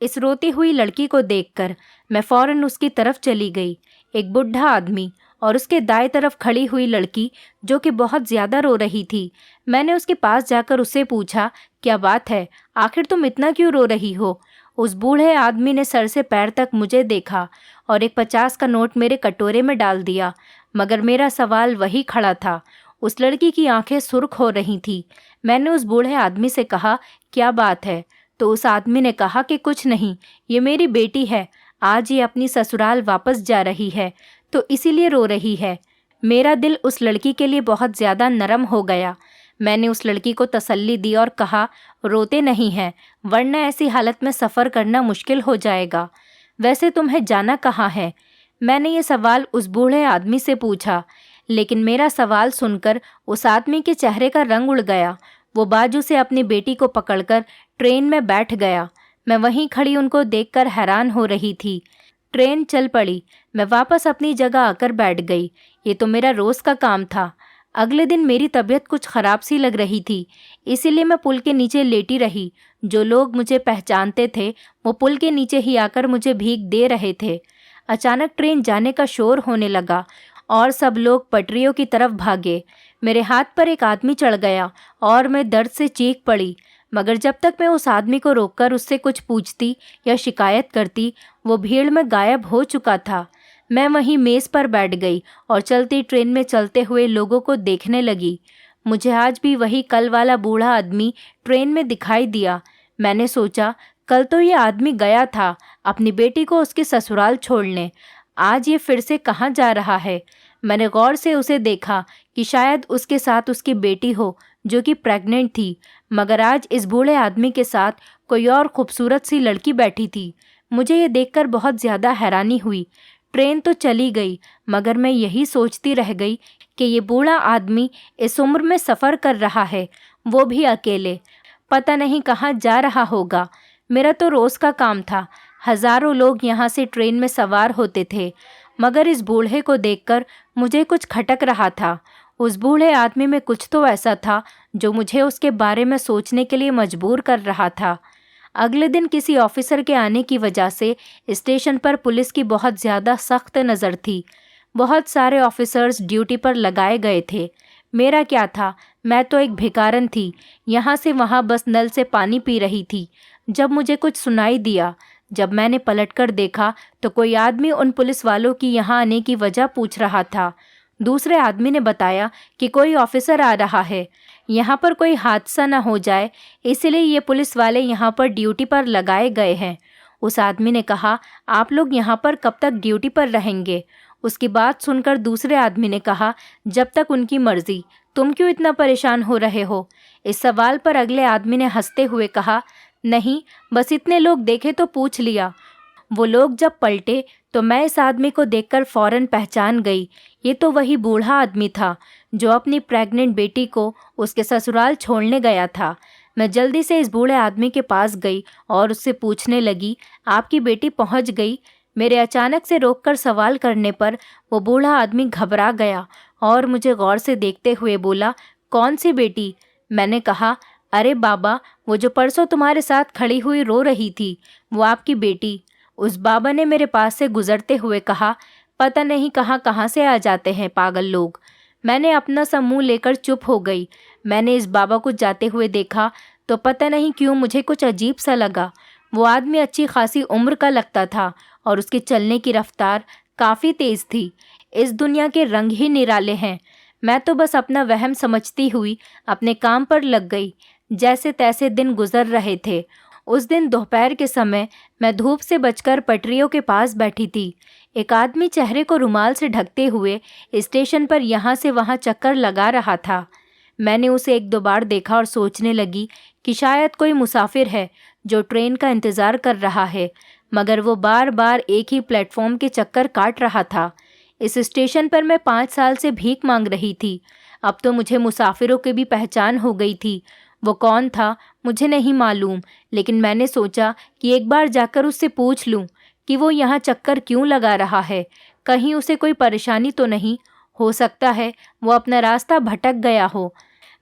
इस रोती हुई लड़की को देखकर मैं फौरन उसकी तरफ चली गई। एक बुढ़ा आदमी और उसके दाएं तरफ खड़ी हुई लड़की जो कि बहुत ज़्यादा रो रही थी। मैंने उसके पास जाकर उससे पूछा, क्या बात है, आखिर तुम इतना क्यों रो रही हो? उस बूढ़े आदमी ने सर से पैर तक मुझे देखा और एक 50 का नोट मेरे कटोरे में डाल दिया। मगर मेरा सवाल वही खड़ा था। उस लड़की की आंखें सुर्ख हो रही थी। मैंने उस बूढ़े आदमी से कहा, क्या बात है? तो उस आदमी ने कहा कि कुछ नहीं, ये मेरी बेटी है। आज ये अपनी ससुराल वापस जा रही है तो इसीलिए रो रही है। मेरा दिल उस लड़की के लिए बहुत ज़्यादा नरम हो गया। मैंने उस लड़की को तसल्ली दी और कहा, रोते नहीं हैं, वरना ऐसी हालत में सफ़र करना मुश्किल हो जाएगा। वैसे तुम्हें जाना कहाँ है? मैंने ये सवाल उस बूढ़े आदमी से पूछा, लेकिन मेरा सवाल सुनकर उस आदमी के चेहरे का रंग उड़ गया। वो बाजू से अपनी बेटी को पकड़कर ट्रेन में बैठ गया। मैं वहीं खड़ी उनको देखकर हैरान हो रही थी। ट्रेन चल पड़ी। मैं वापस अपनी जगह आकर बैठ गई। ये तो मेरा रोज़ का काम था। अगले दिन मेरी तबीयत कुछ ख़राब सी लग रही थी, इसीलिए मैं पुल के नीचे लेटी रही। जो लोग मुझे पहचानते थे वो पुल के नीचे ही आकर मुझे भीख दे रहे थे। अचानक ट्रेन जाने का शोर होने लगा और सब लोग पटरियों की तरफ भागे। मेरे हाथ पर एक आदमी चढ़ गया और मैं दर्द से चीख पड़ी। मगर जब तक मैं उस आदमी को रोककर उससे कुछ पूछती या शिकायत करती, वो भीड़ में गायब हो चुका था। मैं वहीं मेज़ पर बैठ गई और चलती ट्रेन में चलते हुए लोगों को देखने लगी। मुझे आज भी वही कल वाला बूढ़ा आदमी ट्रेन में दिखाई दिया। मैंने सोचा, कल तो ये आदमी गया था अपनी बेटी को उसके ससुराल छोड़ने, आज ये फिर से कहाँ जा रहा है? मैंने गौर से उसे देखा कि शायद उसके साथ उसकी बेटी हो जो कि प्रेग्नेंट थी। मगर आज इस बूढ़े आदमी के साथ कोई और खूबसूरत सी लड़की बैठी थी। मुझे ये देखकर बहुत ज़्यादा हैरानी हुई। ट्रेन तो चली गई, मगर मैं यही सोचती रह गई कि ये बूढ़ा आदमी इस उम्र में सफ़र कर रहा है, वो भी अकेले। पता नहीं कहाँ जा रहा होगा। मेरा तो रोज़ का काम था। हज़ारों लोग यहाँ से ट्रेन में सवार होते थे, मगर इस बूढ़े को देखकर मुझे कुछ खटक रहा था। उस बूढ़े आदमी में कुछ तो ऐसा था जो मुझे उसके बारे में सोचने के लिए मजबूर कर रहा था। अगले दिन किसी ऑफिसर के आने की वजह से स्टेशन पर पुलिस की बहुत ज़्यादा सख्त नज़र थी। बहुत सारे ऑफिसर्स ड्यूटी पर लगाए गए थे। मेरा क्या था, मैं तो एक भिखारन थी, यहाँ से वहाँ बस नल से पानी पी रही थी। जब मुझे कुछ सुनाई दिया, जब मैंने पलटकर देखा तो कोई आदमी उन पुलिस वालों की यहाँ आने की वजह पूछ रहा था। दूसरे आदमी ने बताया कि कोई ऑफिसर आ रहा है, यहाँ पर कोई हादसा न हो जाए, इसलिए ये पुलिस वाले यहाँ पर ड्यूटी पर लगाए गए हैं। उस आदमी ने कहा, आप लोग यहाँ पर कब तक ड्यूटी पर रहेंगे? उसकी बात सुनकर दूसरे आदमी ने कहा, जब तक उनकी मर्जी। तुम क्यों इतना परेशान हो रहे हो? इस सवाल पर अगले आदमी ने हंसते हुए कहा, नहीं, बस इतने लोग देखे तो पूछ लिया। वो लोग जब पलटे तो मैं इस आदमी को देखकर फौरन पहचान गई। ये तो वही बूढ़ा आदमी था जो अपनी प्रेग्नेंट बेटी को उसके ससुराल छोड़ने गया था। मैं जल्दी से इस बूढ़े आदमी के पास गई और उससे पूछने लगी, आपकी बेटी पहुंच गई? मेरे अचानक से रोककर सवाल करने पर वो बूढ़ा आदमी घबरा गया और मुझे गौर से देखते हुए बोला, कौन सी बेटी? मैंने कहा, अरे बाबा, वो जो परसों तुम्हारे साथ खड़ी हुई रो रही थी, वो आपकी बेटी। उस बाबा ने मेरे पास से गुजरते हुए कहा, पता नहीं कहाँ कहाँ से आ जाते हैं पागल लोग। मैंने अपना सा मुंह लेकर चुप हो गई। मैंने इस बाबा को जाते हुए देखा तो पता नहीं क्यों मुझे कुछ अजीब सा लगा। वो आदमी अच्छी खासी उम्र का लगता था और उसके चलने की रफ्तार काफ़ी तेज़ थी। इस दुनिया के रंग ही निराले हैं। मैं तो बस अपना वहम समझती हुई अपने काम पर लग गई। जैसे तैसे दिन गुजर रहे थे। उस दिन दोपहर के समय मैं धूप से बचकर पटरियों के पास बैठी थी। एक आदमी चेहरे को रुमाल से ढकते हुए स्टेशन पर यहाँ से वहाँ चक्कर लगा रहा था। मैंने उसे एक दो बार देखा और सोचने लगी कि शायद कोई मुसाफिर है जो ट्रेन का इंतज़ार कर रहा है, मगर वो बार बार एक ही प्लेटफॉर्म के चक्कर काट रहा था। इस स्टेशन पर मैं 5 साल से भीख मांग रही थी। अब तो मुझे मुसाफिरों की भी पहचान हो गई थी। वो कौन था मुझे नहीं मालूम, लेकिन मैंने सोचा कि एक बार जाकर उससे पूछ लूं कि वो यहाँ चक्कर क्यों लगा रहा है। कहीं उसे कोई परेशानी तो नहीं? हो सकता है वो अपना रास्ता भटक गया हो।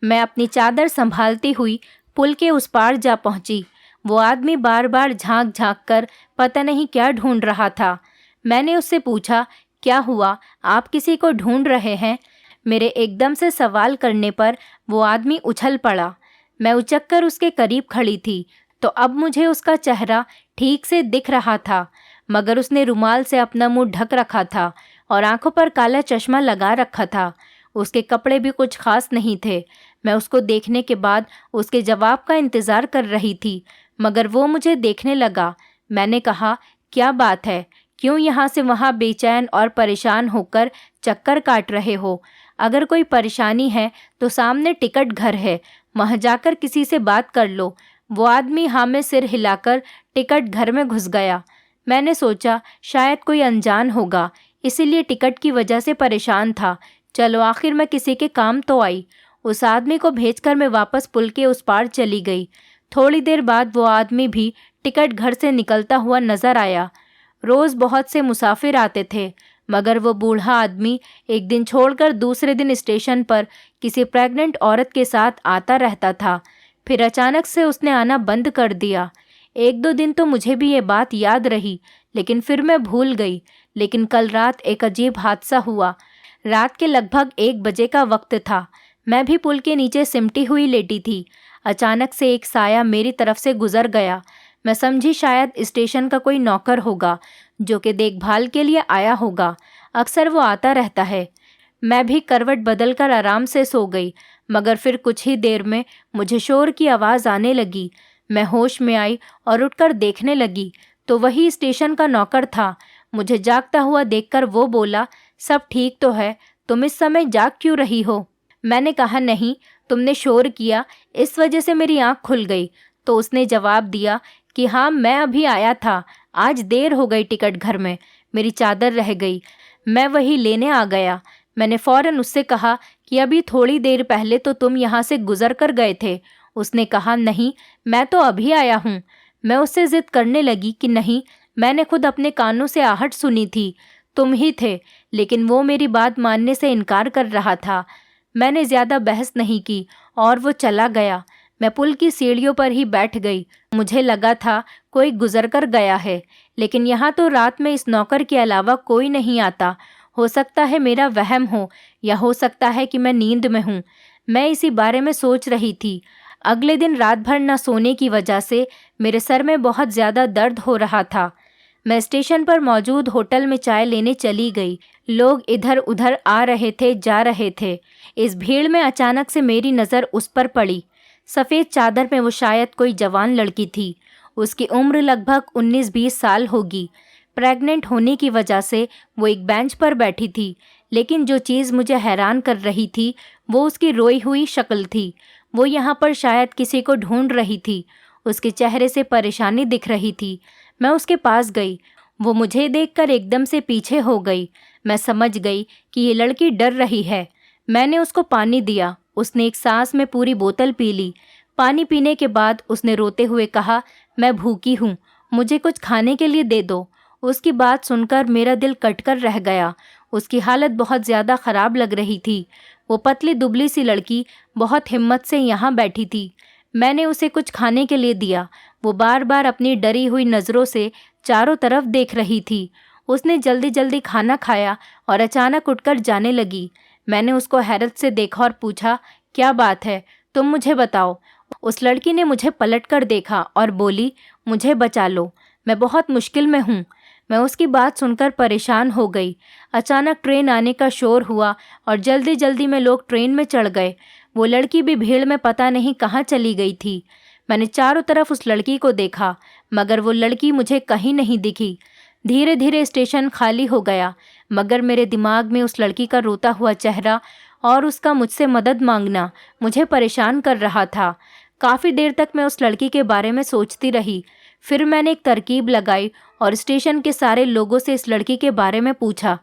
मैं अपनी चादर संभालती हुई पुल के उस पार जा पहुँची। वो आदमी बार बार झांक झांक कर पता नहीं क्या ढूंढ रहा था। मैंने उससे पूछा, क्या हुआ, आप किसी को ढूंढ रहे हैं? मेरे एकदम से सवाल करने पर वो आदमी उछल पड़ा। मैं उचक्कर उसके करीब खड़ी थी तो अब मुझे उसका चेहरा ठीक से दिख रहा था, मगर उसने रुमाल से अपना मुंह ढक रखा था और आंखों पर काला चश्मा लगा रखा था। उसके कपड़े भी कुछ खास नहीं थे। मैं उसको देखने के बाद उसके जवाब का इंतज़ार कर रही थी, मगर वो मुझे देखने लगा। मैंने कहा, क्या बात है, क्यों यहाँ से वहाँ बेचैन और परेशान होकर चक्कर काट रहे हो? अगर कोई परेशानी है तो सामने टिकट घर है, वहाँ जाकर किसी से बात कर लो। वो आदमी हाँ में सिर हिलाकर टिकट घर में घुस गया। मैंने सोचा शायद कोई अनजान होगा, इसीलिए टिकट की वजह से परेशान था। चलो आखिर मैं किसी के काम तो आई। उस आदमी को भेजकर मैं वापस पुल के उस पार चली गई। थोड़ी देर बाद वो आदमी भी टिकट घर से निकलता हुआ नजर आया। रोज़ बहुत से मुसाफिर आते थे, मगर वो बूढ़ा आदमी एक दिन छोड़कर दूसरे दिन स्टेशन पर किसी प्रेग्नेंट औरत के साथ आता रहता था। फिर अचानक से उसने आना बंद कर दिया। एक दो दिन तो मुझे भी ये बात याद रही, लेकिन फिर मैं भूल गई। लेकिन कल रात एक अजीब हादसा हुआ। रात के लगभग 1 बजे का वक्त था। मैं भी पुल के नीचे सिमटी हुई लेटी थी। अचानक से एक साया मेरी तरफ से गुजर गया। मैं समझी शायद स्टेशन का कोई नौकर होगा जो कि देखभाल के लिए आया होगा। अक्सर वो आता रहता है। मैं भी करवट बदलकर आराम से सो गई, मगर फिर कुछ ही देर में मुझे शोर की आवाज़ आने लगी। मैं होश में आई और उठकर देखने लगी तो वही स्टेशन का नौकर था। मुझे जागता हुआ देखकर वो बोला, सब ठीक तो है, तुम इस समय जाग क्यों रही हो? मैंने कहा, नहीं, तुमने शोर किया, इस वजह से मेरी आँख खुल गई। तो उसने जवाब दिया कि हाँ, मैं अभी आया था, आज देर हो गई टिकट घर में, मेरी चादर रह गई, मैं वही लेने आ गया। मैंने फ़ौरन उससे कहा कि अभी थोड़ी देर पहले तो तुम यहाँ से गुजर कर गए थे। उसने कहा, नहीं, मैं तो अभी आया हूँ। मैं उससे ज़िद करने लगी कि नहीं, मैंने खुद अपने कानों से आहट सुनी थी, तुम ही थे, लेकिन वो मेरी बात मानने से इनकार कर रहा था। मैंने ज़्यादा बहस नहीं की और वो चला गया। मैं पुल की सीढ़ियों पर ही बैठ गई। मुझे लगा था कोई गुजर कर गया है, लेकिन यहाँ तो रात में इस नौकर के अलावा कोई नहीं आता। हो सकता है मेरा वहम हो, या हो सकता है कि मैं नींद में हूँ। मैं इसी बारे में सोच रही थी। अगले दिन रात भर न सोने की वजह से मेरे सर में बहुत ज़्यादा दर्द हो रहा था। मैं स्टेशन पर मौजूद होटल में चाय लेने चली गई। लोग इधर उधर आ रहे थे, जा रहे थे। इस भीड़ में अचानक से मेरी नज़र उस पर पड़ी। सफ़ेद चादर में वो शायद कोई जवान लड़की थी। उसकी उम्र लगभग 19-20 साल होगी। प्रेग्नेंट होने की वजह से वो एक बेंच पर बैठी थी, लेकिन जो चीज़ मुझे हैरान कर रही थी वो उसकी रोई हुई शक्ल थी। वो यहाँ पर शायद किसी को ढूंढ रही थी। उसके चेहरे से परेशानी दिख रही थी। मैं उसके पास गई। वो मुझे देखकर एकदम से पीछे हो गई। मैं समझ गई कि ये लड़की डर रही है। मैंने उसको पानी दिया। उसने एक सांस में पूरी बोतल पी ली। पानी पीने के बाद उसने रोते हुए कहा, मैं भूखी हूँ, मुझे कुछ खाने के लिए दे दो। उसकी बात सुनकर मेरा दिल कटकर रह गया। उसकी हालत बहुत ज़्यादा ख़राब लग रही थी। वो पतली दुबली सी लड़की बहुत हिम्मत से यहाँ बैठी थी। मैंने उसे कुछ खाने के लिए दिया। वो बार बार अपनी डरी हुई नज़रों से चारों तरफ देख रही थी। उसने जल्दी जल्दी खाना खाया और अचानक उठकर जाने लगी। मैंने उसको हैरत से देखा और पूछा, क्या बात है, तुम मुझे बताओ। उस लड़की ने मुझे पलटकर देखा और बोली, मुझे बचा लो, मैं बहुत मुश्किल में हूँ। मैं उसकी बात सुनकर परेशान हो गई। अचानक ट्रेन आने का शोर हुआ और जल्दी जल्दी में लोग ट्रेन में चढ़ गए। वो लड़की भी भीड़ में पता नहीं कहाँ चली गई थी। मैंने चारों तरफ उस लड़की को देखा, मगर वो लड़की मुझे कहीं नहीं दिखी। धीरे धीरे स्टेशन खाली हो गया, मगर मेरे दिमाग में उस लड़की का रोता हुआ चेहरा और उसका मुझसे मदद मांगना मुझे परेशान कर रहा था। काफ़ी देर तक मैं उस लड़की के बारे में सोचती रही। फिर मैंने एक तरकीब लगाई और स्टेशन के सारे लोगों से इस लड़की के बारे में पूछा,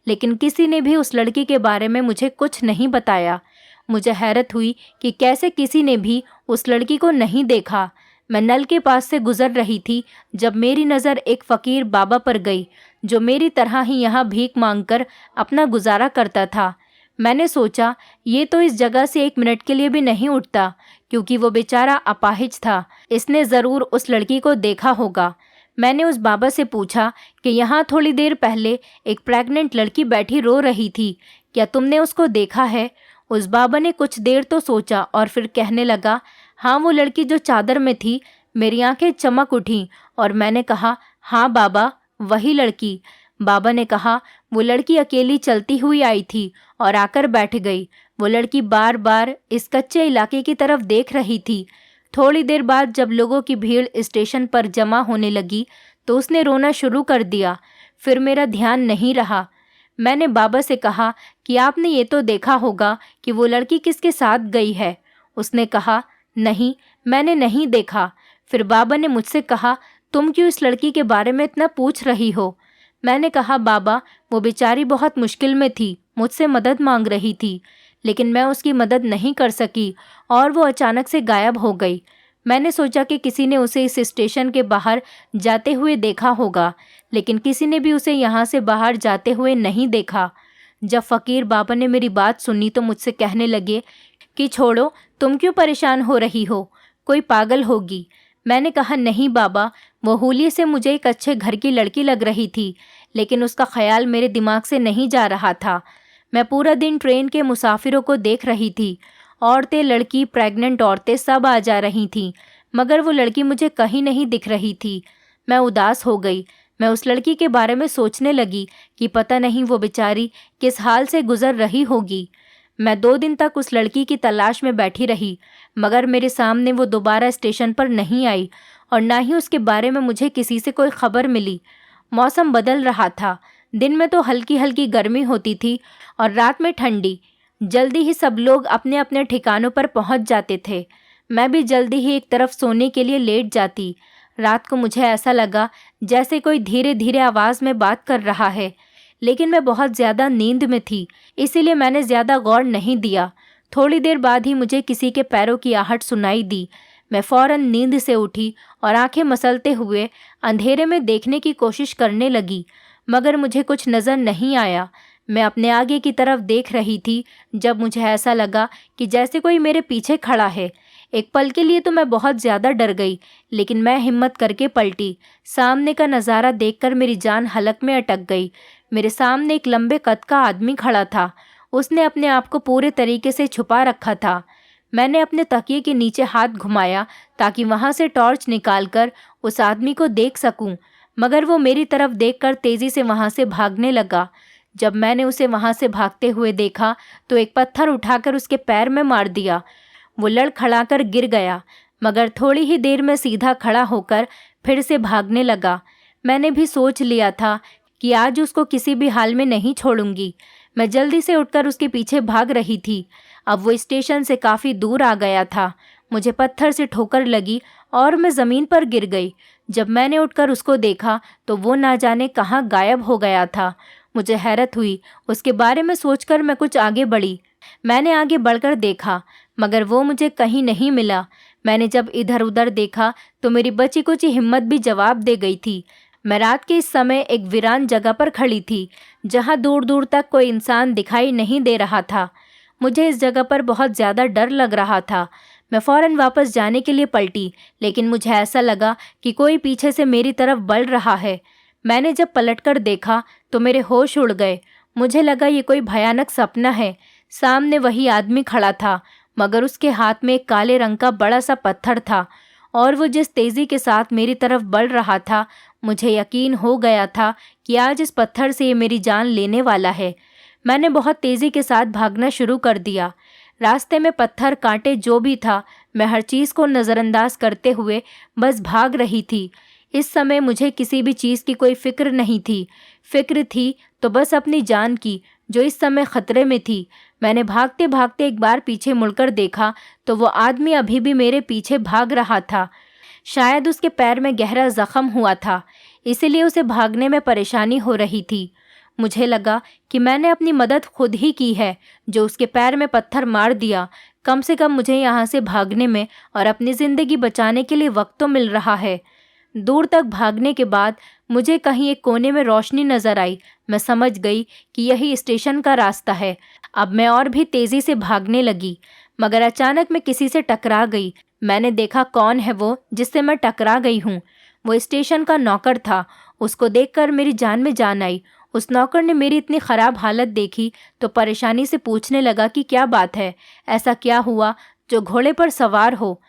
लेकिन किसी ने भी उस लड़की के बारे में मुझे कुछ नहीं बताया। मुझे हैरत हुई कि कैसे किसी ने भी उस लड़की को नहीं देखा। मैं नल के पास से गुजर रही थी जब मेरी नज़र एक फ़कीर बाबा पर गई, जो मेरी तरह ही यहाँ भीख मांगकर अपना गुजारा करता था। मैंने सोचा, ये तो इस जगह से 1 मिनट के लिए भी नहीं उठता, क्योंकि वो बेचारा अपाहिज था। इसने ज़रूर उस लड़की को देखा होगा। मैंने उस बाबा से पूछा कि यहाँ थोड़ी देर पहले एक प्रेग्नेंट लड़की बैठी रो रही थी, क्या तुमने उसको देखा है? उस बाबा ने कुछ देर तो सोचा और फिर कहने लगा, हाँ, वो लड़की जो चादर में थी। मेरी आंखें चमक उठीं और मैंने कहा, हाँ बाबा, वही लड़की। बाबा ने कहा, वो लड़की अकेली चलती हुई आई थी और आकर बैठ गई। वो लड़की बार बार इस कच्चे इलाके की तरफ देख रही थी। थोड़ी देर बाद जब लोगों की भीड़ स्टेशन पर जमा होने लगी तो उसने रोना शुरू कर दिया। फिर मेरा ध्यान नहीं रहा। मैंने बाबा से कहा कि आपने ये तो देखा होगा कि वो लड़की किसके साथ गई है। उसने कहा, नहीं, मैंने नहीं देखा। फिर बाबा ने मुझसे कहा, तुम क्यों इस लड़की के बारे में इतना पूछ रही हो? मैंने कहा, बाबा, वो बेचारी बहुत मुश्किल में थी, मुझसे मदद मांग रही थी, लेकिन मैं उसकी मदद नहीं कर सकी और वो अचानक से गायब हो गई। मैंने सोचा कि किसी ने उसे इस स्टेशन के बाहर जाते हुए देखा होगा, लेकिन किसी ने भी उसे यहाँ से बाहर जाते हुए नहीं देखा। जब फ़कीर बाबा ने मेरी बात सुनी तो मुझसे कहने लगे कि छोड़ो, तुम क्यों परेशान हो रही हो, कोई पागल होगी। मैंने कहा, नहीं बाबा, वो हुलिये से मुझे एक अच्छे घर की लड़की लग रही थी, लेकिन उसका ख्याल मेरे दिमाग से नहीं जा रहा था। मैं पूरा दिन ट्रेन के मुसाफिरों को देख रही थी। औरतें, लड़की, प्रेग्नेंट औरतें सब आ जा रही थीं, मगर वो लड़की मुझे कहीं नहीं दिख रही थी। मैं उदास हो गई। मैं उस लड़की के बारे में सोचने लगी कि पता नहीं वो बेचारी किस हाल से गुजर रही होगी। मैं 2 दिन तक उस लड़की की तलाश में बैठी रही, मगर मेरे सामने वो दोबारा स्टेशन पर नहीं आई और ना ही उसके बारे में मुझे किसी से कोई खबर मिली। मौसम बदल रहा था। दिन में तो हल्की हल्की गर्मी होती थी और रात में ठंडी। जल्दी ही सब लोग अपने अपने ठिकानों पर पहुंच जाते थे। मैं भी जल्दी ही एक तरफ सोने के लिए लेट जाती। रात को मुझे ऐसा लगा जैसे कोई धीरे धीरे आवाज़ में बात कर रहा है, लेकिन मैं बहुत ज़्यादा नींद में थी, इसीलिए मैंने ज़्यादा गौर नहीं दिया। थोड़ी देर बाद ही मुझे किसी के पैरों की आहट सुनाई दी। मैं फ़ौरन नींद से उठी और आंखें मसलते हुए अंधेरे में देखने की कोशिश करने लगी, मगर मुझे कुछ नज़र नहीं आया। मैं अपने आगे की तरफ देख रही थी जब मुझे ऐसा लगा कि जैसे कोई मेरे पीछे खड़ा है। एक पल के लिए तो मैं बहुत ज़्यादा डर गई, लेकिन मैं हिम्मत करके पलटी। सामने का नज़ारा देखकर मेरी जान हलक में अटक गई। मेरे सामने एक लंबे कद का आदमी खड़ा था। उसने अपने आप को पूरे तरीके से छुपा रखा था। मैंने अपने तकिए के नीचे हाथ घुमाया ताकि वहाँ से टॉर्च निकालकर उस आदमी को देख सकूं, मगर वो मेरी तरफ देखकर तेज़ी से वहाँ से भागने लगा। जब मैंने उसे वहाँ से भागते हुए देखा तो एक पत्थर उठाकर उसके पैर में मार दिया। वो लड़खड़ाकर गिर गया, मगर थोड़ी ही देर में सीधा खड़ा होकर फिर से भागने लगा। मैंने भी सोच लिया था कि आज उसको किसी भी हाल में नहीं छोड़ूंगी। मैं जल्दी से उठकर उसके पीछे भाग रही थी। अब वो स्टेशन से काफ़ी दूर आ गया था। मुझे पत्थर से ठोकर लगी और मैं ज़मीन पर गिर गई। जब मैंने उठकर उसको देखा तो वो ना जाने कहाँ गायब हो गया था। मुझे हैरत हुई। उसके बारे में सोचकर मैं कुछ आगे बढ़ी। मैंने आगे बढ़कर देखा, मगर वो मुझे कहीं नहीं मिला। मैंने जब इधर उधर देखा तो मेरी बची कुची हिम्मत भी जवाब दे गई थी। मैं रात के इस समय एक वीरान जगह पर खड़ी थी, जहाँ दूर दूर तक कोई इंसान दिखाई नहीं दे रहा था। मुझे इस जगह पर बहुत ज़्यादा डर लग रहा था। मैं फ़ौरन वापस जाने के लिए पलटी, लेकिन मुझे ऐसा लगा कि कोई पीछे से मेरी तरफ बढ़ रहा है। मैंने जब पलटकर देखा तो मेरे होश उड़ गए। मुझे लगा ये कोई भयानक सपना है। सामने वही आदमी खड़ा था, मगर उसके हाथ में एक काले रंग का बड़ा सा पत्थर था और वो जिस तेज़ी के साथ मेरी तरफ बढ़ रहा था, मुझे यकीन हो गया था कि आज इस पत्थर से ये मेरी जान लेने वाला है। मैंने बहुत तेज़ी के साथ भागना शुरू कर दिया। रास्ते में पत्थर, कांटे जो भी था, मैं हर चीज़ को नज़रअंदाज करते हुए बस भाग रही थी। इस समय मुझे किसी भी चीज़ की कोई फ़िक्र नहीं थी। फ़िक्र थी तो बस अपनी जान की, जो इस समय ख़तरे में थी। मैंने भागते भागते एक बार पीछे मुड़कर देखा तो वो आदमी अभी भी मेरे पीछे भाग रहा था। शायद उसके पैर में गहरा ज़ख़म हुआ था, इसीलिए उसे भागने में परेशानी हो रही थी। मुझे लगा कि मैंने अपनी मदद खुद ही की है, जो उसके पैर में पत्थर मार दिया। कम से कम मुझे यहाँ से भागने में और अपनी ज़िंदगी बचाने के लिए वक्त तो मिल रहा है। दूर तक भागने के बाद मुझे कहीं एक कोने में रोशनी नज़र आई। मैं समझ गई कि यही स्टेशन का रास्ता है। अब मैं और भी तेज़ी से भागने लगी। मगर अचानक मैं किसी से टकरा गई। मैंने देखा कौन है वो जिससे मैं टकरा गई हूँ। वो स्टेशन का नौकर था। उसको देखकर मेरी जान में जान आई। उस नौकर ने मेरी इतनी ख़राब हालत देखी तो परेशानी से पूछने लगा कि क्या बात है, ऐसा क्या हुआ जो घोड़े पर सवार हो।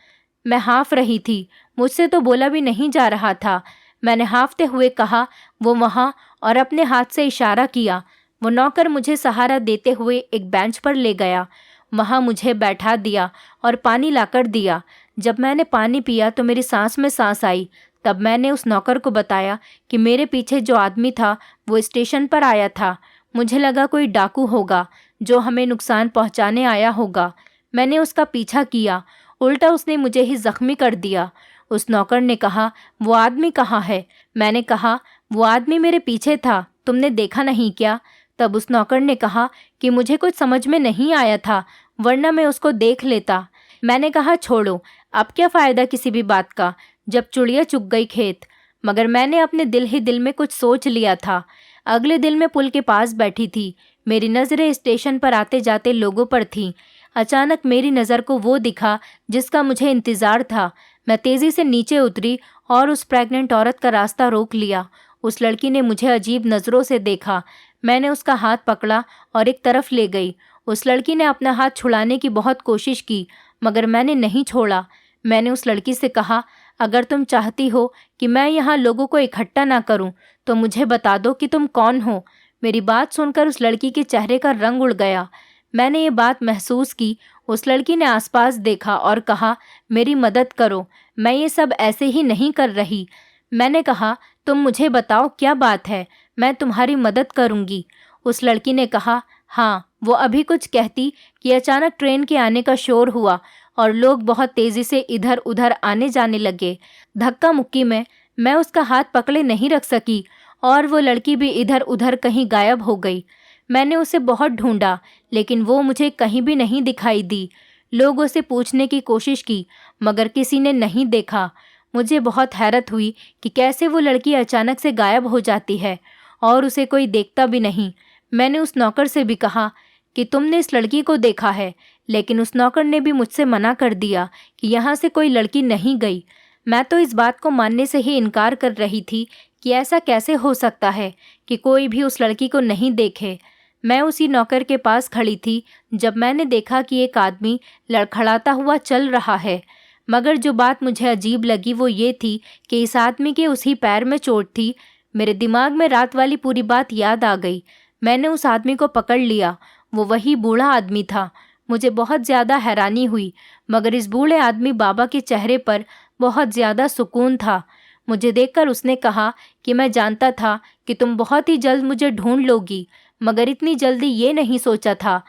मैं हाँफ रही थी। मुझसे तो बोला भी नहीं जा रहा था। मैंने हाँफते हुए कहा, वो वहाँ, और अपने हाथ से इशारा किया। वो नौकर मुझे सहारा देते हुए एक बेंच पर ले गया। वहाँ मुझे बैठा दिया और पानी लाकर दिया। जब मैंने पानी पिया तो मेरी सांस में सांस आई। तब मैंने उस नौकर को बताया कि मेरे पीछे जो आदमी था वो स्टेशन पर आया था। मुझे लगा कोई डाकू होगा जो हमें नुकसान पहुंचाने आया होगा। मैंने उसका पीछा किया, उल्टा उसने मुझे ही जख्मी कर दिया। उस नौकर ने कहा, वो आदमी कहाँ है? मैंने कहा, वो आदमी मेरे पीछे था, तुमने देखा नहीं क्या? तब उस नौकर ने कहा कि मुझे कुछ समझ में नहीं आया था, वरना मैं उसको देख लेता। मैंने कहा, छोड़ो, अब क्या फ़ायदा किसी भी बात का, जब चिड़िया चुग गई खेत। मगर मैंने अपने दिल ही दिल में कुछ सोच लिया था। अगले दिन मैं पुल के पास बैठी थी। मेरी नज़रें स्टेशन पर आते जाते लोगों पर थीं। अचानक मेरी नज़र को वो दिखा जिसका मुझे इंतज़ार था। मैं तेज़ी से नीचे उतरी और उस प्रेग्नेंट औरत का रास्ता रोक लिया। उस लड़की ने मुझे अजीब नज़रों से देखा। मैंने उसका हाथ पकड़ा और एक तरफ ले गई। उस लड़की ने अपना हाथ छुड़ाने की बहुत कोशिश की, मगर मैंने नहीं छोड़ा। मैंने उस लड़की से कहा, अगर तुम चाहती हो कि मैं यहाँ लोगों को इकट्ठा ना करूँ तो मुझे बता दो कि तुम कौन हो। मेरी बात सुनकर उस लड़की के चेहरे का रंग उड़ गया। मैंने ये बात महसूस की। उस लड़की ने आसपास देखा और कहा, मेरी मदद करो, मैं ये सब ऐसे ही नहीं कर रही। मैंने कहा, तुम मुझे बताओ क्या बात है, मैं तुम्हारी मदद करूँगी। उस लड़की ने कहा, हाँ। वो अभी कुछ कहती कि अचानक ट्रेन के आने का शोर हुआ और लोग बहुत तेज़ी से इधर उधर आने जाने लगे। धक्का मुक्की में मैं उसका हाथ पकड़े नहीं रख सकी और वो लड़की भी इधर उधर कहीं गायब हो गई। मैंने उसे बहुत ढूंढा, लेकिन वो मुझे कहीं भी नहीं दिखाई दी। लोगों से पूछने की कोशिश की, मगर किसी ने नहीं देखा। मुझे बहुत हैरत हुई कि कैसे वो लड़की अचानक से गायब हो जाती है और उसे कोई देखता भी नहीं। मैंने उस नौकर से भी कहा कि तुमने इस लड़की को देखा है, लेकिन उस नौकर ने भी मुझसे मना कर दिया कि यहाँ से कोई लड़की नहीं गई। मैं तो इस बात को मानने से ही इनकार कर रही थी कि ऐसा कैसे हो सकता है कि कोई भी उस लड़की को नहीं देखे। मैं उसी नौकर के पास खड़ी थी जब मैंने देखा कि एक आदमी लड़खड़ाता हुआ चल रहा है। मगर जो बात मुझे अजीब लगी वो ये थी कि इस आदमी के उसी पैर में चोट थी। मेरे दिमाग में रात वाली पूरी बात याद आ गई। मैंने उस आदमी को पकड़ लिया। वो वही बूढ़ा आदमी था। मुझे बहुत ज़्यादा हैरानी हुई, मगर इस बूढ़े आदमी बाबा के चेहरे पर बहुत ज़्यादा सुकून था। मुझे देखकर उसने कहा कि मैं जानता था कि तुम बहुत ही जल्द मुझे ढूंढ लोगी, मगर इतनी जल्दी ये नहीं सोचा था।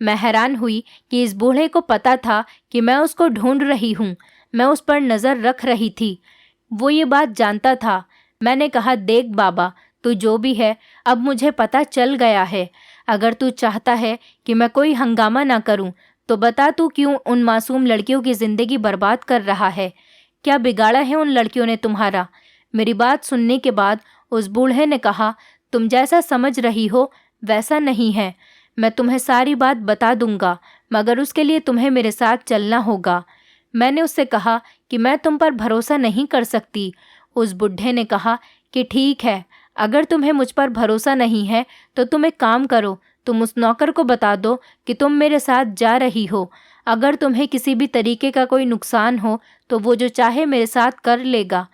मैं हैरान हुई कि इस बूढ़े को पता था कि मैं उसको ढूंढ रही हूँ। मैं उस पर नज़र रख रही थी। वो ये बात जानता था। मैंने कहा, देख बाबा, तू जो भी है, अब मुझे पता चल गया है। अगर तू चाहता है कि मैं कोई हंगामा ना करूं, तो बता तू क्यों उन मासूम लड़कियों की ज़िंदगी बर्बाद कर रहा है? क्या बिगाड़ा है उन लड़कियों ने तुम्हारा? मेरी बात सुनने के बाद उस बूढ़े ने कहा, तुम जैसा समझ रही हो वैसा नहीं है। मैं तुम्हें सारी बात बता दूंगा, मगर उसके लिए तुम्हें मेरे साथ चलना होगा। मैंने उससे कहा कि मैं तुम पर भरोसा नहीं कर सकती। उस बुढ़े ने कहा कि ठीक है, अगर तुम्हें मुझ पर भरोसा नहीं है तो तुम एक काम करो, तुम उस नौकर को बता दो कि तुम मेरे साथ जा रही हो। अगर तुम्हें किसी भी तरीके का कोई नुकसान हो तो वो जो चाहे मेरे साथ कर लेगा।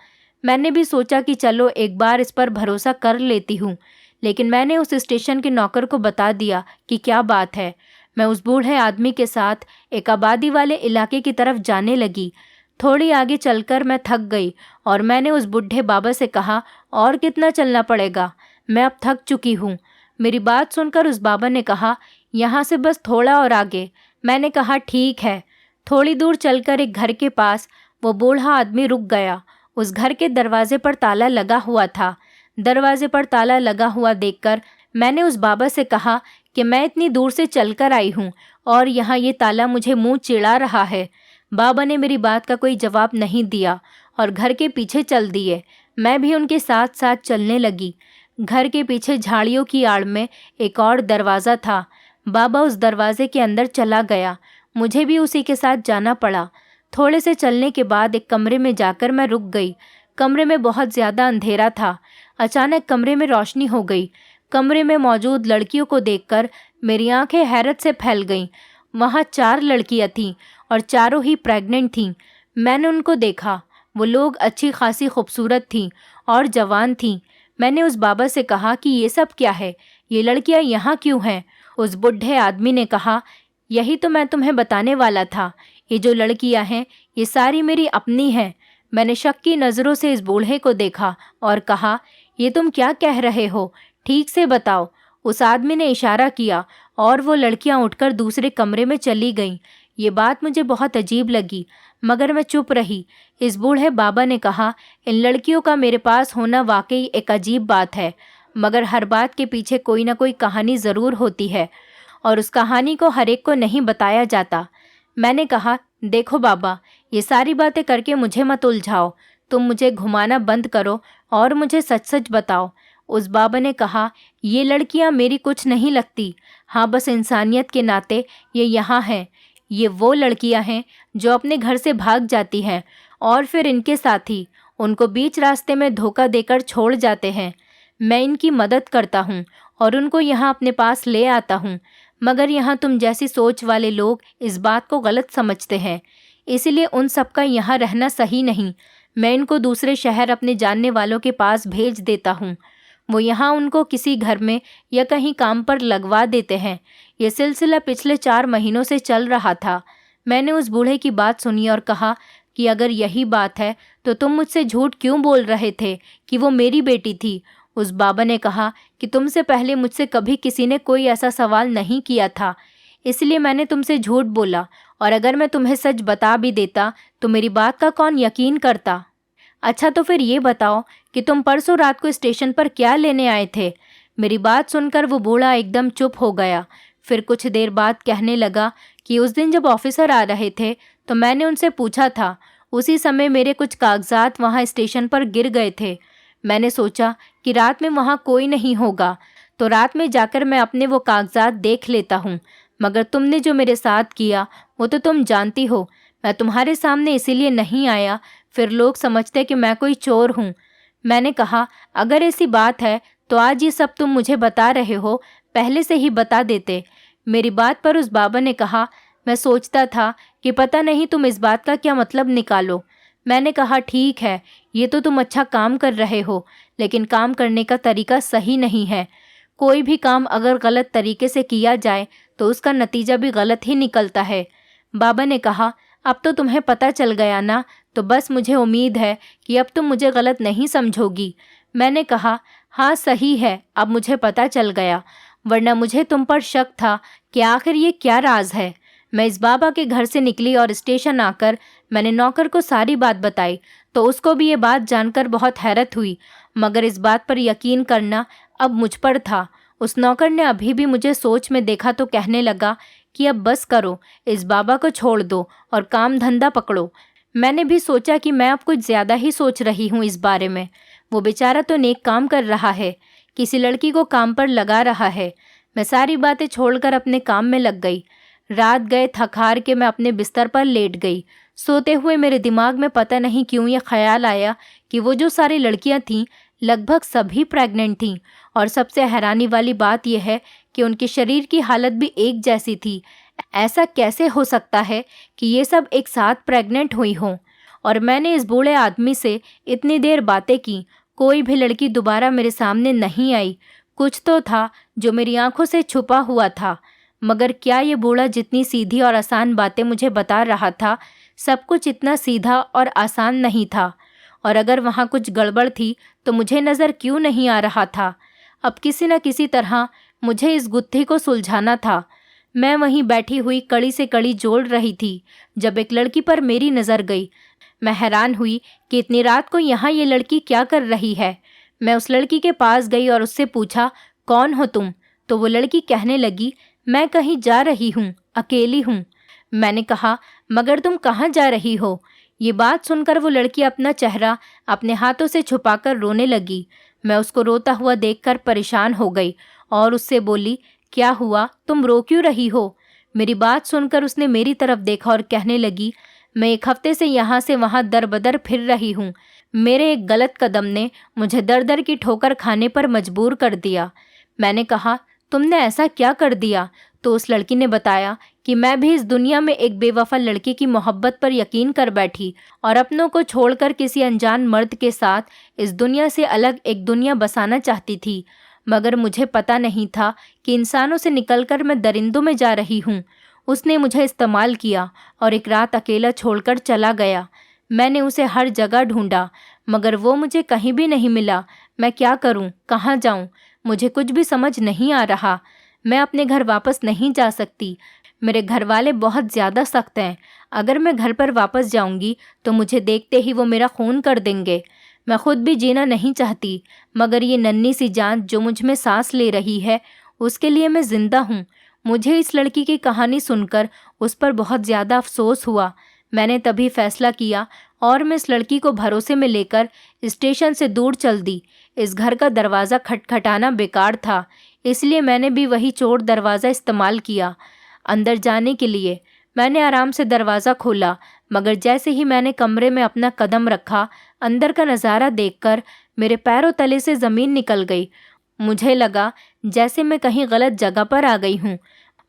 मैंने भी सोचा कि चलो एक बार इस पर भरोसा कर लेती हूँ, लेकिन मैंने उस स्टेशन के नौकर को बता दिया कि क्या बात है। मैं उस बूढ़े आदमी के साथ एक आबादी वाले इलाके की तरफ जाने लगी। थोड़ी आगे चलकर मैं थक गई और मैंने उस बूढ़े बाबा से कहा, और कितना चलना पड़ेगा, मैं अब थक चुकी हूँ। मेरी बात सुनकर उस बाबा ने कहा, यहाँ से बस थोड़ा और आगे। मैंने कहा, ठीक है। थोड़ी दूर चलकर एक घर के पास वो बूढ़ा आदमी रुक गया। उस घर के दरवाजे पर ताला लगा हुआ था। दरवाजे पर ताला लगा हुआ देखकर मैंने उस बाबा से कहा कि मैं इतनी दूर से चलकर आई हूँ और यहाँ ये ताला मुझे मुँह चिढ़ा रहा है। बाबा ने मेरी बात का कोई जवाब नहीं दिया और घर के पीछे चल दिए। मैं भी उनके साथ साथ चलने लगी। घर के पीछे झाड़ियों की आड़ में एक और दरवाज़ा था। बाबा उस दरवाजे के अंदर चला गया। मुझे भी उसी के साथ जाना पड़ा। थोड़े से चलने के बाद एक कमरे में जाकर मैं रुक गई। कमरे में बहुत ज़्यादा अंधेरा था। अचानक कमरे में रोशनी हो गई। कमरे में मौजूद लड़कियों को देखकर मेरी आंखें हैरत से फैल गईं। वहाँ 4 लड़कियाँ थीं और चारों ही प्रेग्नेंट थीं। मैंने उनको देखा। वो लोग अच्छी खासी खूबसूरत थीं और जवान थीं। मैंने उस बाबा से कहा कि ये सब क्या है, ये लड़कियां यहाँ क्यों हैं? उस बुढ़े आदमी ने कहा, यही तो मैं तुम्हें बताने वाला था। ये जो लड़कियां हैं ये सारी मेरी अपनी हैं। मैंने शक की नज़रों से इस बूढ़े को देखा और कहा, ये तुम क्या कह रहे हो, ठीक से बताओ। उस आदमी ने इशारा किया और वो लड़कियां उठकर दूसरे कमरे में चली गईं। ये बात मुझे बहुत अजीब लगी, मगर मैं चुप रही। इस बूढ़े बाबा ने कहा, इन लड़कियों का मेरे पास होना वाकई एक अजीब बात है, मगर हर बात के पीछे कोई ना कोई कहानी ज़रूर होती है और उस कहानी को हर एक को नहीं बताया जाता। मैंने कहा, देखो बाबा, ये सारी बातें करके मुझे मत उलझाओ। तुम मुझे घुमाना बंद करो और मुझे सच सच बताओ। उस बाबा ने कहा, ये लड़कियां मेरी कुछ नहीं लगती। हाँ, बस इंसानियत के नाते ये यहाँ हैं। ये वो लड़कियां हैं जो अपने घर से भाग जाती हैं और फिर इनके साथी उनको बीच रास्ते में धोखा देकर छोड़ जाते हैं। मैं इनकी मदद करता हूँ और उनको यहाँ अपने पास ले आता हूँ, मगर यहाँ तुम जैसी सोच वाले लोग इस बात को गलत समझते हैं, इसलिए उन सबका यहाँ रहना सही नहीं। मैं इनको दूसरे शहर अपने जानने वालों के पास भेज देता हूँ। वो यहाँ उनको किसी घर में या कहीं काम पर लगवा देते हैं। ये सिलसिला पिछले 4 महीनों से चल रहा था। मैंने उस बूढ़े की बात सुनी और कहा कि अगर यही बात है तो तुम मुझसे झूठ क्यों बोल रहे थे कि वो मेरी बेटी थी? उस बाबा ने कहा कि तुमसे पहले मुझसे कभी किसी ने कोई ऐसा सवाल नहीं किया था, इसलिए मैंने तुमसे झूठ बोला, और अगर मैं तुम्हें सच बता भी देता तो मेरी बात का कौन यकीन करता? अच्छा, तो फिर ये बताओ कि तुम परसों रात को स्टेशन पर क्या लेने आए थे? मेरी बात सुनकर वो बूढ़ा एकदम चुप हो गया। फिर कुछ देर बाद कहने लगा कि उस दिन जब ऑफिसर आ रहे थे तो मैंने उनसे पूछा था। उसी समय मेरे कुछ कागजात वहाँ स्टेशन पर गिर गए थे। मैंने सोचा कि रात में वहाँ कोई नहीं होगा, तो रात में जाकर मैं अपने वो कागजात देख लेता हूँ। मगर तुमने जो मेरे साथ किया वो तो तुम जानती हो। मैं तुम्हारे सामने इसीलिए नहीं आया, फिर लोग समझते कि मैं कोई चोर हूँ। मैंने कहा, अगर ऐसी बात है तो आज ये सब तुम मुझे बता रहे हो, पहले से ही बता देते। मेरी बात पर उस बाबा ने कहा, मैं सोचता था कि पता नहीं तुम इस बात का क्या मतलब निकालो। मैंने कहा, ठीक है, ये तो तुम अच्छा काम कर रहे हो, लेकिन काम करने का तरीका सही नहीं है। कोई भी काम अगर गलत तरीके से किया जाए तो उसका नतीजा भी गलत ही निकलता है। बाबा ने कहा, अब तो तुम्हें पता चल गया ना, तो बस मुझे उम्मीद है कि अब तुम मुझे गलत नहीं समझोगी। मैंने कहा, हाँ सही है, अब मुझे पता चल गया, वरना मुझे तुम पर शक था कि आखिर ये क्या राज है। मैं इस बाबा के घर से निकली और स्टेशन आकर मैंने नौकर को सारी बात बताई, तो उसको भी ये बात जानकर बहुत हैरत हुई, मगर इस बात पर यकीन करना अब मुझ पर था। उस नौकर ने अभी भी मुझे सोच में देखा तो कहने लगा कि अब बस करो, इस बाबा को छोड़ दो और काम धंधा पकड़ो। मैंने भी सोचा कि मैं अब कुछ ज़्यादा ही सोच रही हूँ इस बारे में। वो बेचारा तो नेक काम कर रहा है, किसी लड़की को काम पर लगा रहा है। मैं सारी बातें छोड़कर अपने काम में लग गई। रात गए थक हार के मैं अपने बिस्तर पर लेट गई। सोते हुए मेरे दिमाग में पता नहीं क्यों ये ख्याल आया कि वो जो सारी लड़कियां थीं लगभग सभी प्रेग्नेंट थीं, और सबसे हैरानी वाली बात यह है कि उनके शरीर की हालत भी एक जैसी थी। ऐसा कैसे हो सकता है कि ये सब एक साथ प्रेग्नेंट हुई हों? और मैंने इस बूढ़े आदमी से इतनी देर बातें की, कोई भी लड़की दोबारा मेरे सामने नहीं आई। कुछ तो था जो मेरी आंखों से छुपा हुआ था, मगर क्या ये बूढ़ा जितनी सीधी और आसान बातें मुझे बता रहा था, सब कुछ इतना सीधा और आसान नहीं था? और अगर वहाँ कुछ गड़बड़ थी तो मुझे नज़र क्यों नहीं आ रहा था? अब किसी न किसी तरह मुझे इस गुत्थी को सुलझाना था। मैं वहीं बैठी हुई कड़ी से कड़ी जोड़ रही थी जब एक लड़की पर मेरी नज़र गई। मैं हैरान हुई कि इतनी रात को यहाँ ये लड़की क्या कर रही है। मैं उस लड़की के पास गई और उससे पूछा, कौन हो तुम? तो वो लड़की कहने लगी, मैं कहीं जा रही हूँ, अकेली हूँ। मैंने कहा, मगर तुम कहाँ जा रही हो? ये बात सुनकर वो लड़की अपना चेहरा अपने हाथों से छुपाकर रोने लगी। मैं उसको रोता हुआ देखकर परेशान हो गई और उससे बोली, क्या हुआ, तुम रो क्यों रही हो? मेरी बात सुनकर उसने मेरी तरफ देखा और कहने लगी, मैं 1 हफ्ते से यहाँ से वहाँ दर-बदर फिर रही हूँ। मेरे एक गलत कदम ने मुझे दर-दर की ठोकर खाने पर मजबूर कर दिया। मैंने कहा, तुमने ऐसा क्या कर दिया? तो उस लड़की ने बताया कि मैं भी इस दुनिया में एक बेवफा लड़की की मोहब्बत पर यकीन कर बैठी और अपनों को छोड़कर किसी अनजान मर्द के साथ इस दुनिया से अलग एक दुनिया बसाना चाहती थी। मगर मुझे पता नहीं था कि इंसानों से निकलकर मैं दरिंदों में जा रही हूँ। उसने मुझे इस्तेमाल किया और एक रात अकेला छोड़कर चला गया। मैंने उसे हर जगह ढूंढा, मगर वो मुझे कहीं भी नहीं मिला। मैं क्या करूं, कहाँ जाऊं? मुझे कुछ भी समझ नहीं आ रहा। मैं अपने घर वापस नहीं जा सकती। मेरे घर वाले बहुत ज़्यादा सख्त हैं। अगर मैं घर पर वापस जाऊंगी तो मुझे देखते ही वो मेरा खून कर देंगे। मैं खुद भी जीना नहीं चाहती, मगर ये नन्ही सी जान जो मुझ में सांस ले रही है, उसके लिए मैं ज़िंदा हूँ। मुझे इस लड़की की कहानी सुनकर उस पर बहुत ज़्यादा अफसोस हुआ। मैंने तभी फैसला किया और मैं इस लड़की को भरोसे में लेकर स्टेशन से दूर चल दी। इस घर का दरवाज़ा खटखटाना बेकार था, इसलिए मैंने भी वही चोर दरवाज़ा इस्तेमाल किया। अंदर जाने के लिए मैंने आराम से दरवाज़ा खोला, मगर जैसे ही मैंने कमरे में अपना कदम रखा, अंदर का नज़ारा देखकर मेरे पैरों तले से ज़मीन निकल गई। मुझे लगा जैसे मैं कहीं गलत जगह पर आ गई हूँ,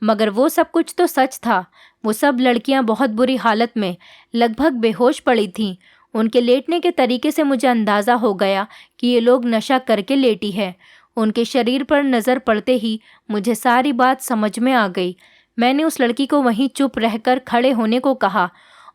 मगर वो सब कुछ तो सच था। वो सब लड़कियाँ बहुत बुरी हालत में लगभग बेहोश पड़ी थीं। उनके लेटने के तरीके से मुझे अंदाज़ा हो गया कि ये लोग नशा करके लेटी है। उनके शरीर पर नज़र पड़ते ही मुझे सारी बात समझ में आ गई। मैंने उस लड़की को वहीं चुप रहकर खड़े होने को कहा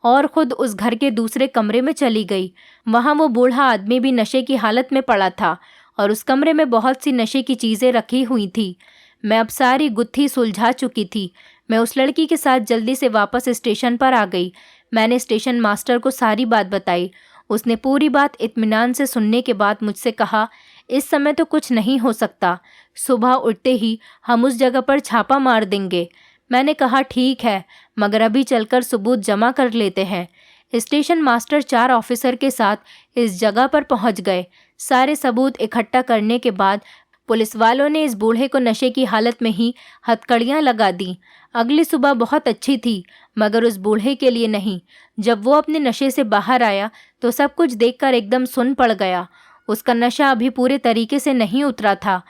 और ख़ुद उस घर के दूसरे कमरे में चली गई। वहाँ वो बूढ़ा आदमी भी नशे की हालत में पड़ा था और उस कमरे में बहुत सी नशे की चीज़ें रखी हुई थी। मैं अब सारी गुत्थी सुलझा चुकी थी। मैं उस लड़की के साथ जल्दी से वापस स्टेशन पर आ गई। मैंने स्टेशन मास्टर को सारी बात बताई। उसने पूरी बात इत्मीनान से सुनने के बाद मुझसे कहा, इस समय तो कुछ नहीं हो सकता, सुबह उठते ही हम उस जगह पर छापा मार देंगे। मैंने कहा, ठीक है, मगर अभी चलकर सबूत जमा कर लेते हैं। स्टेशन मास्टर 4 ऑफिसर के साथ इस जगह पर पहुंच गए। सारे सबूत इकट्ठा करने के बाद पुलिस वालों ने इस बूढ़े को नशे की हालत में ही हथकड़ियाँ लगा दी। अगली सुबह बहुत अच्छी थी, मगर उस बूढ़े के लिए नहीं। जब वो अपने नशे से बाहर आया तो सब कुछ देखकर एकदम सुन्न पड़ गया। उसका नशा अभी पूरे तरीके से नहीं उतरा था।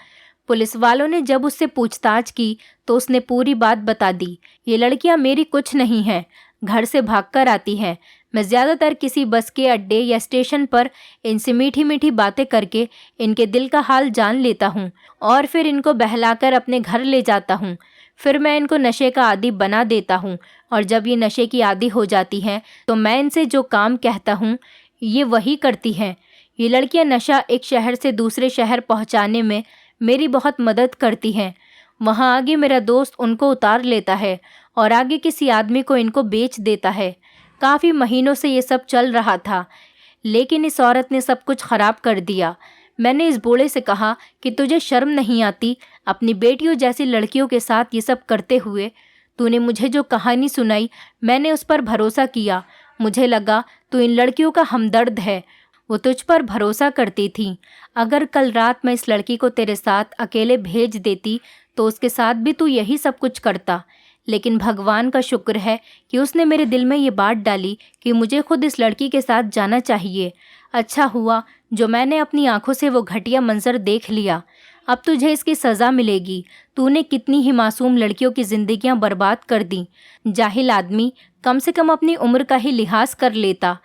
पुलिस वालों ने जब उससे पूछताछ की तो उसने पूरी बात बता दी। ये लड़कियां मेरी कुछ नहीं हैं, घर से भागकर आती हैं। मैं ज़्यादातर किसी बस के अड्डे या स्टेशन पर इनसे मीठी मीठी बातें करके इनके दिल का हाल जान लेता हूँ और फिर इनको बहलाकर अपने घर ले जाता हूँ। फिर मैं इनको नशे का आदी बना देता हूँ और जब ये नशे की आदी हो जाती हैं तो मैं इनसे जो काम कहता हूँ ये वही करती हैं। ये लड़कियाँ नशा एक शहर से दूसरे शहर पहुँचाने में मेरी बहुत मदद करती हैं। वहाँ आगे मेरा दोस्त उनको उतार लेता है और आगे किसी आदमी को इनको बेच देता है। काफ़ी महीनों से ये सब चल रहा था, लेकिन इस औरत ने सब कुछ ख़राब कर दिया। मैंने इस बूढ़े से कहा कि तुझे शर्म नहीं आती अपनी बेटियों जैसी लड़कियों के साथ ये सब करते हुए? तूने मुझे जो कहानी सुनाई मैंने उस पर भरोसा किया। मुझे लगा तू इन लड़कियों का हमदर्द है। वो तुझ पर भरोसा करती थी। अगर कल रात मैं इस लड़की को तेरे साथ अकेले भेज देती तो उसके साथ भी तू यही सब कुछ करता। लेकिन भगवान का शुक्र है कि उसने मेरे दिल में ये बात डाली कि मुझे खुद इस लड़की के साथ जाना चाहिए। अच्छा हुआ जो मैंने अपनी आंखों से वो घटिया मंजर देख लिया। अब तुझे इसकी सज़ा मिलेगी। तूने कितनी ही मासूम लड़कियों की ज़िंदगियां बर्बाद कर दी। जाहिल आदमी, कम से कम अपनी उम्र का ही लिहाज कर लेता।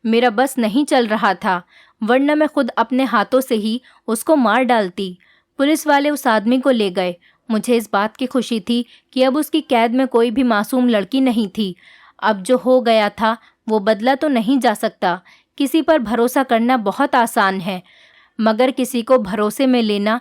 मेरा बस नहीं चल रहा था, वरना मैं खुद अपने हाथों से ही उसको मार डालती। पुलिस वाले उस आदमी को ले गए। मुझे इस बात की खुशी थी कि अब उसकी कैद में कोई भी मासूम लड़की नहीं थी। अब जो हो गया था वो बदला तो नहीं जा सकता। किसी पर भरोसा करना बहुत आसान है, मगर किसी को भरोसे में लेना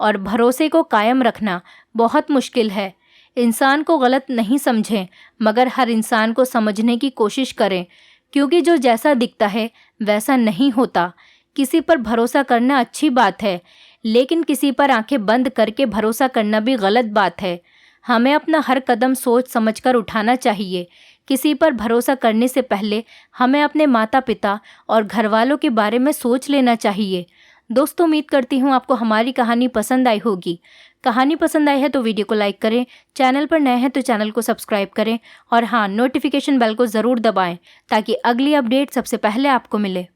और भरोसे को कायम रखना बहुत मुश्किल है। इंसान को गलत नहीं समझें, मगर हर इंसान को समझने की कोशिश करें, क्योंकि जो जैसा दिखता है वैसा नहीं होता। किसी पर भरोसा करना अच्छी बात है, लेकिन किसी पर आंखें बंद करके भरोसा करना भी गलत बात है। हमें अपना हर कदम सोच समझकर उठाना चाहिए। किसी पर भरोसा करने से पहले हमें अपने माता पिता और घर वालों के बारे में सोच लेना चाहिए। दोस्तों उम्मीद करती हूँ आपको हमारी कहानी पसंद आई होगी। कहानी पसंद आई है तो वीडियो को लाइक करें, चैनल पर नए हैं तो चैनल को सब्सक्राइब करें और हाँ, नोटिफिकेशन बेल को ज़रूर दबाएं ताकि अगली अपडेट सबसे पहले आपको मिले।